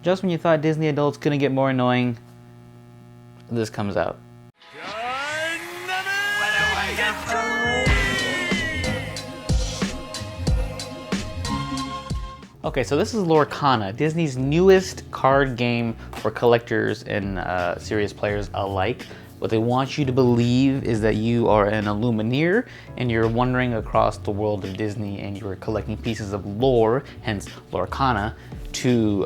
Just when you thought Disney adults couldn't get more annoying, this comes out. Okay, so this is Lorcana, Disney's newest card game for collectors and serious players alike. What they want you to believe is that you are an Illumineer and you're wandering across the world of Disney and you're collecting pieces of lore, hence Lorcana, to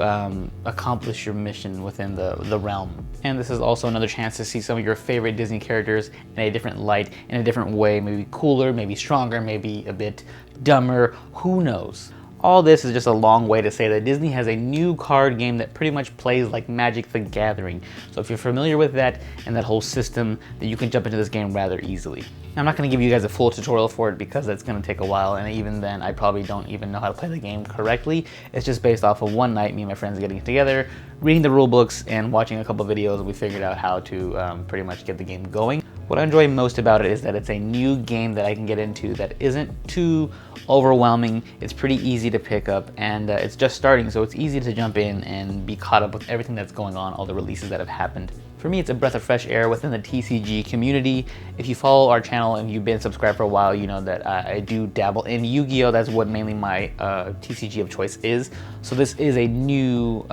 accomplish your mission within the realm. And this is also another chance to see some of your favorite Disney characters in a different light, in a different way, maybe cooler, maybe stronger, maybe a bit dumber, who knows? All this is just a long way to say that Disney has a new card game that pretty much plays like Magic the Gathering. So if you're familiar with that and that whole system, then you can jump into this game rather easily. Now, I'm not going to give you guys a full tutorial for it because that's going to take a while, and even then I probably don't even know how to play the game correctly. It's just based off of one night, me and my friends getting together, reading the rule books, and watching a couple videos, and we figured out how to pretty much get the game going. What I enjoy most about it is that it's a new game that I can get into that isn't too overwhelming. It's pretty easy to pick up, and it's just starting, so it's easy to jump in and be caught up with everything that's going on, all the releases that have happened. For me, it's a breath of fresh air within the TCG community. If you follow our channel and you've been subscribed for a while, you know that I do dabble in Yu-Gi-Oh! That's what mainly my TCG of choice is. So this is a new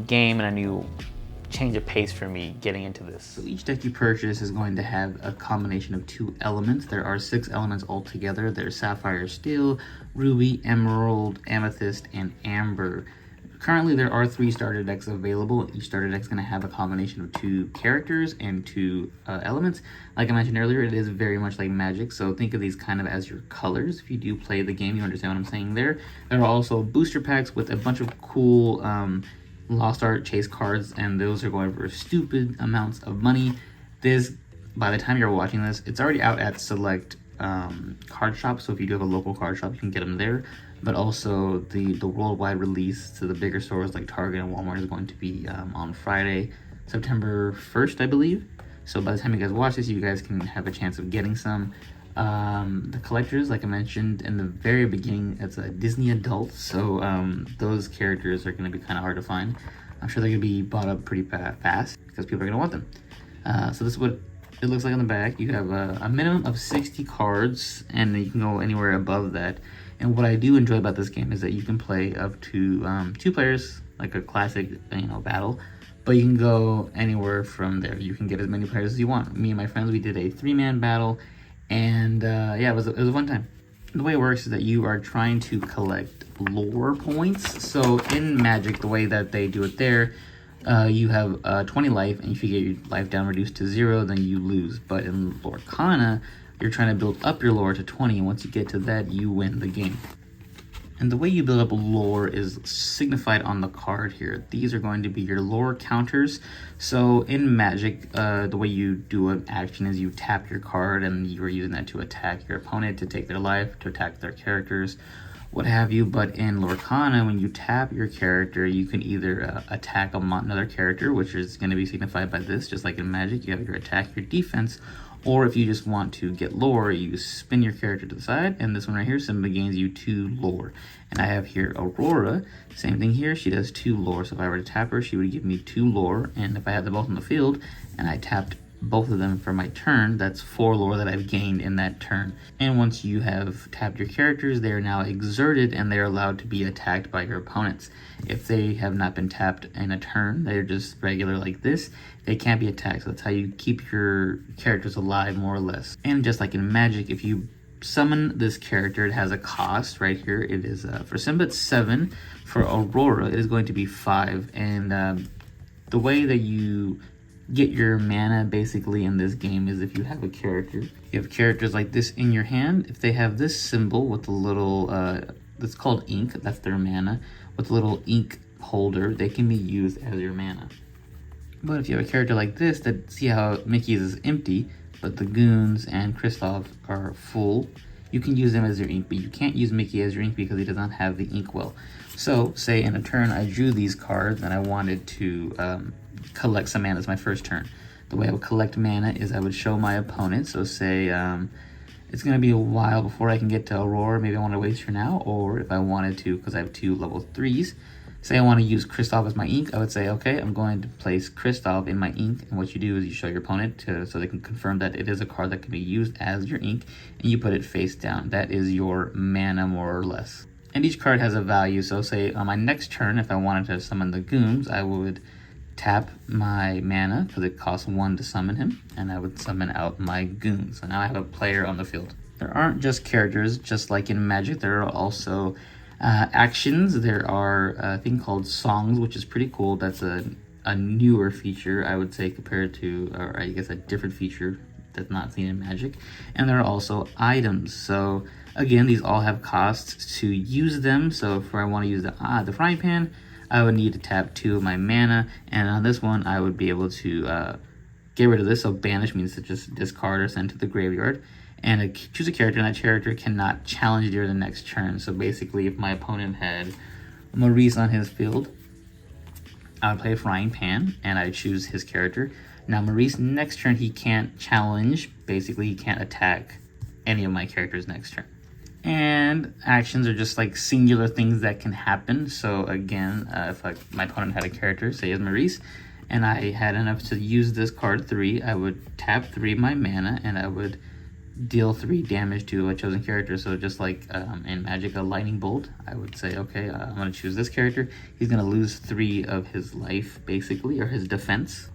game and a new change of pace for me getting into this. So each deck you purchase is going to have a combination of 2 elements. There are 6 elements altogether. There's Sapphire, Steel, Ruby, Emerald, Amethyst, and Amber. Currently there are 3 starter decks available. Each starter deck is going to have a combination of 2 characters and 2 elements. Like I mentioned earlier, it is very much like Magic, so think of these kind of as your colors. If you do play the game, you understand what I'm saying there. There are also booster packs with a bunch of cool Lost Art Chase cards, and those are going for stupid amounts of money. This, by the time you're watching this, it's already out at select card shops, so if you do have a local card shop, you can get them there. But also the worldwide release to the bigger stores like Target and Walmart is going to be on Friday, September 1st, I believe. So by the time you guys watch this, you guys can have a chance of getting some. The collectors, like I mentioned in the very beginning, it's a Disney adult, so those characters are going to be kind of hard to find. I'm sure they're going to be bought up pretty fast because people are going to want them. So this is what it looks like on the back. You have a minimum of 60 cards, and you can go anywhere above that. And what I do enjoy about this game is that you can play up to 2 players, like a classic, battle. But you can go anywhere from there. You can get as many players as you want. Me and my friends, we did a 3-man battle. And yeah, it was a fun time. The way it works is that you are trying to collect lore points. So in Magic, the way that they do it there, you have 20 life, and if you get your life down reduced to 0, then you lose. But in Lorcana, you're trying to build up your lore to 20, and once you get to that, you win the game. And the way you build up lore is signified on the card here. These are going to be your lore counters. So in Magic, the way you do an action is you tap your card, and you're using that to attack your opponent, to take their life, to attack their characters, what have you. But in Lorcana, when you tap your character, you can either attack another character, which is going to be signified by this, just like in Magic. You have your attack, your defense, or if you just want to get lore, you spin your character to the side, and this one right here simply gains you 2 lore. And I have here Aurora, same thing here, she does 2 lore. So if I were to tap her, she would give me 2 lore, and if I had them both on the field, and I tapped both of them for my turn, that's 4 lore that I've gained in that turn. And once you have tapped your characters, they are now exerted, and they're allowed to be attacked by your opponents. If they have not been tapped in a turn, they're just regular like this, they can't be attacked. So that's how you keep your characters alive, more or less. And just like in Magic, if you summon this character, it has a cost right here. It is, for Simba, it's 7. For Aurora, it is going to be 5. And the way that you get your mana basically in this game is if you have a character. You have characters like this in your hand. If they have this symbol with a little, that's called ink, that's their mana, with a little ink holder, they can be used as your mana. But if you have a character like this, that see how Mickey's is empty, but the Goons and Kristoff are full, you can use them as your ink, but you can't use Mickey as your ink because he does not have the ink well. So, say in a turn I drew these cards and I wanted to collect some mana as my first turn. The way I would collect mana is I would show my opponent, so say it's going to be a while before I can get to Aurora, maybe I want to waste her now, or if I wanted to, because I have 2 level 3s, Say I want to use Kristoff as my ink, I would say, okay, I'm going to place Kristoff in my ink, and what you do is you show your opponent so they can confirm that it is a card that can be used as your ink, and you put it face down. That is your mana, more or less. And each card has a value, so say on my next turn, if I wanted to summon the Gooms, I would tap my mana, because it costs 1 to summon him, and I would summon out my Gooms. So now I have a player on the field. There aren't just characters, just like in Magic, there are also actions. There are a thing called songs, which is pretty cool. That's a newer feature, I would say, compared to, or I guess a different feature that's not seen in Magic. And there are also items. So again, these all have costs to use them. So if I want to use the frying pan, I would need to tap 2 of my mana, and on this one I would be able to get rid of this. So banish means to just discard or send to the graveyard. And choose a character, and that character cannot challenge during the next turn. So basically, if my opponent had Maurice on his field, I would play a frying pan, and I choose his character. Now Maurice, next turn, he can't challenge. Basically, he can't attack any of my characters next turn. And actions are just like singular things that can happen. So again, if my opponent had a character, say as Maurice, and I had enough to use this card 3, I would tap 3 of my mana, and I would deal 3 damage to a chosen character. So just like in Magic, a lightning bolt, I would say, okay, I'm going to choose this character. He's going to lose 3 of his life, basically, or his defense.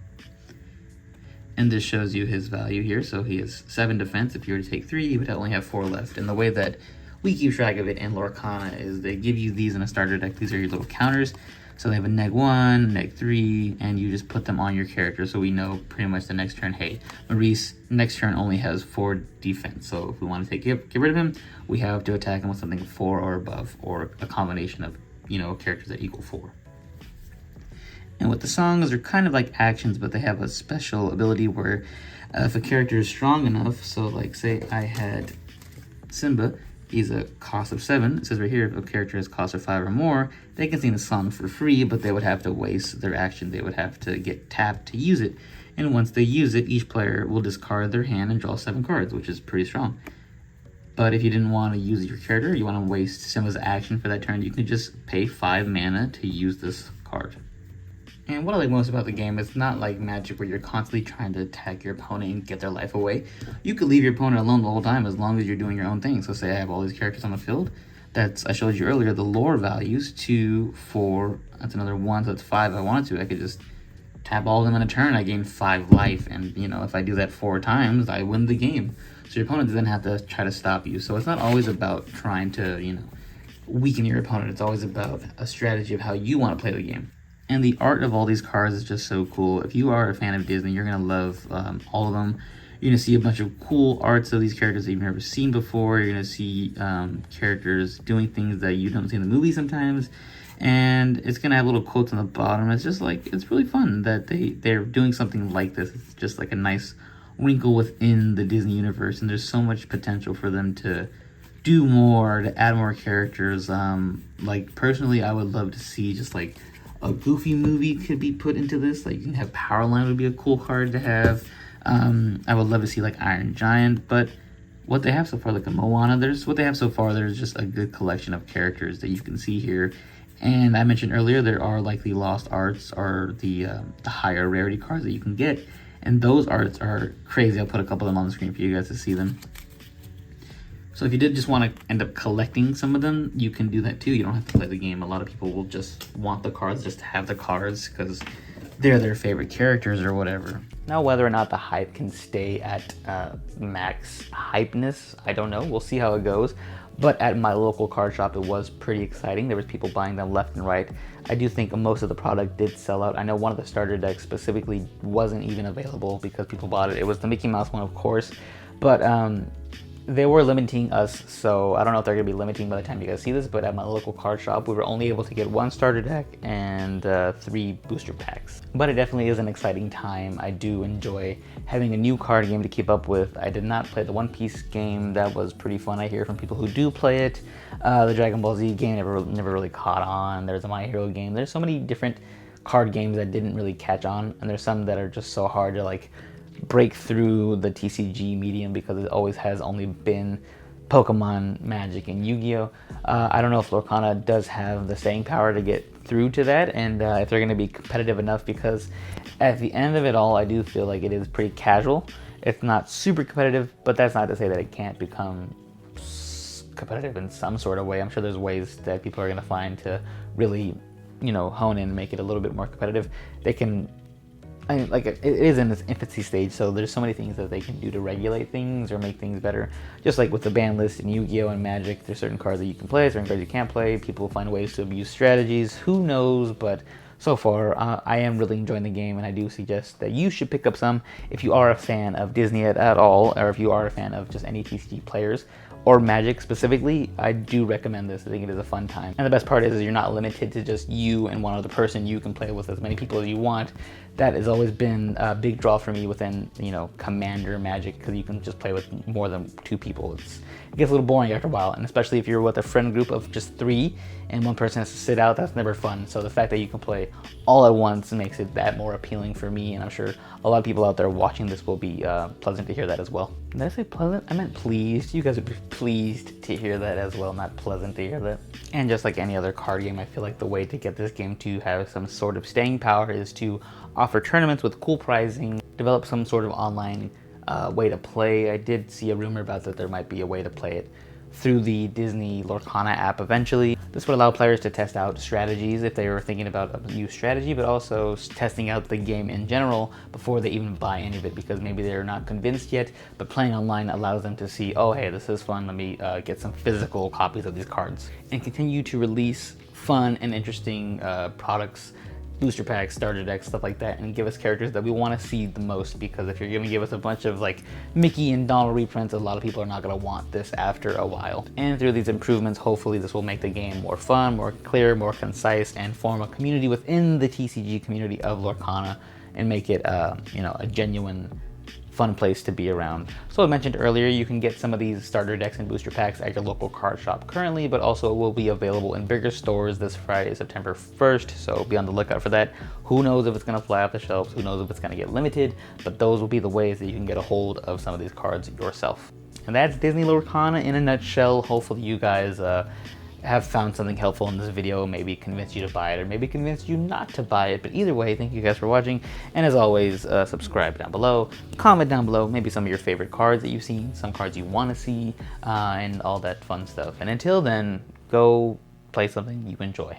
And this shows you his value here. So he has 7 defense. If you were to take 3, he would only have 4 left. And the way that we keep track of it in Lorcana is they give you these in a starter deck. These are your little counters. So they have a -1, -3, and you just put them on your character. So we know pretty much the next turn, hey, Maurice next turn only has 4 defense. So if we want to get rid of him, we have to attack him with something 4 or above, or a combination of, characters that equal 4. And with the songs, they're kind of like actions, but they have a special ability where if a character is strong enough, so like say I had Simba, he's a cost of 7. It says right here, if a character has cost of 5 or more, they can sing the song for free, but they would have to waste their action. They would have to get tapped to use it. And once they use it, each player will discard their hand and draw 7 cards, which is pretty strong. But if you didn't want to use your character, you want to waste Simba's action for that turn, you can just pay 5 mana to use this card. And what I like most about the game, it's not like Magic where you're constantly trying to attack your opponent and get their life away. You could leave your opponent alone the whole time as long as you're doing your own thing. So say I have all these characters on the field. I showed you earlier, the lore values, 2, 4, that's another 1, so that's 5 if I wanted to. I could just tap all of them in a turn, I gain 5 life. And, if I do that 4 times, I win the game. So your opponent doesn't have to try to stop you. So it's not always about trying to, weaken your opponent. It's always about a strategy of how you want to play the game. And the art of all these cards is just so cool. If you are a fan of Disney, you're going to love all of them. You're going to see a bunch of cool arts of these characters that you've never seen before. You're going to see characters doing things that you don't see in the movie sometimes. And it's going to have little quotes on the bottom. It's just like, it's really fun that they're doing something like this. It's just like a nice wrinkle within the Disney universe. And there's so much potential for them to do more, to add more characters. Like, personally, I would love to see just like a Goofy movie could be put into this. Like, you can have Powerline would be a cool card to have. I would love to see like Iron Giant, but what they have so far, like a Moana, there's just a good collection of characters that you can see here. And I mentioned earlier, there are like the Lost Arts or the higher rarity cards that you can get. And those arts are crazy. I'll put a couple of them on the screen for you guys to see them. So if you did just want to end up collecting some of them, you can do that too. You don't have to play the game. A lot of people will just want the cards just to have the cards because they're their favorite characters or whatever. Now, whether or not the hype can stay at max hypeness, I don't know. We'll see how it goes. But at my local card shop, it was pretty exciting. There was people buying them left and right. I do think most of the product did sell out. I know one of the starter decks specifically wasn't even available because people bought it. It was the Mickey Mouse one, of course. But they were limiting us, so I don't know if they're going to be limiting by the time you guys see this, but at my local card shop, we were only able to get 1 starter deck and 3 booster packs. But it definitely is an exciting time. I do enjoy having a new card game to keep up with. I did not play the One Piece game. That was pretty fun. I hear from people who do play it. The Dragon Ball Z game never really caught on. There's a My Hero game. There's so many different card games that didn't really catch on, and there's some that are just so hard to like break through the TCG medium because it always has only been Pokemon, Magic, and Yu-Gi-Oh! I don't know if Lorcana does have the staying power to get through to that, and if they're going to be competitive enough, because at the end of it all, I do feel like it is pretty casual. It's not super competitive, but that's not to say that it can't become competitive in some sort of way. I'm sure there's ways that people are going to find to really, you know, hone in and make it a little bit more competitive. They can, I mean, like, it is in its infancy stage, so there's so many things that they can do to regulate things or make things better. Just like with the ban list in Yu-Gi-Oh! And Magic, there's certain cards that you can play, certain cards you can't play. People find ways to abuse strategies. Who knows? But so far, I am really enjoying the game, and I do suggest that you should pick up some if you are a fan of Disney at all, or if you are a fan of just any TCG players, or Magic specifically. I do recommend this. I think it is a fun time. And the best part is you're not limited to just you and one other person. You can play with as many people as you want. That has always been a big draw for me within, you know, Commander Magic, because you can just play with more than 2 people. It gets a little boring after a while, and especially if you're with a friend group of just 3 and one person has to sit out, that's never fun. So the fact that you can play all at once makes it that more appealing for me, and I'm sure a lot of people out there watching this will be pleasant to hear that as well. Did I say pleasant? I meant pleased. You guys would be pleased to hear that as well, not pleasant to hear that. And just like any other card game, I feel like the way to get this game to have some sort of staying power is to offer tournaments with cool prizing, develop some sort of online way to play. I did see a rumor about that there might be a way to play it through the Disney Lorcana app eventually. This would allow players to test out strategies if they were thinking about a new strategy, but also testing out the game in general before they even buy any of it, because maybe they're not convinced yet, but playing online allows them to see, oh hey, this is fun, let me get some physical copies of these cards. And continue to release fun and interesting products, booster packs, starter decks, stuff like that, and give us characters that we want to see the most, because if you're going to give us a bunch of like Mickey and Donald reprints, a lot of people are not going to want this after a while. And through these improvements, hopefully this will make the game more fun, more clear, more concise, and form a community within the TCG community of Lorcana, and make it you know, a genuine fun place to be around. So I mentioned earlier, you can get some of these starter decks and booster packs at your local card shop currently, but also it will be available in bigger stores this Friday, September 1st, so be on the lookout for that. Who knows if it's going to fly off the shelves, who knows if it's going to get limited, but those will be the ways that you can get a hold of some of these cards yourself. And that's Disney Lorcana in a nutshell. Hopefully you guys have found something helpful in this video, maybe convince you to buy it, or maybe convince you not to buy it. But either way, thank you guys for watching, and as always, subscribe down below, comment down below, maybe some of your favorite cards that you've seen, some cards you want to see, and all that fun stuff. And until then, go play something you enjoy.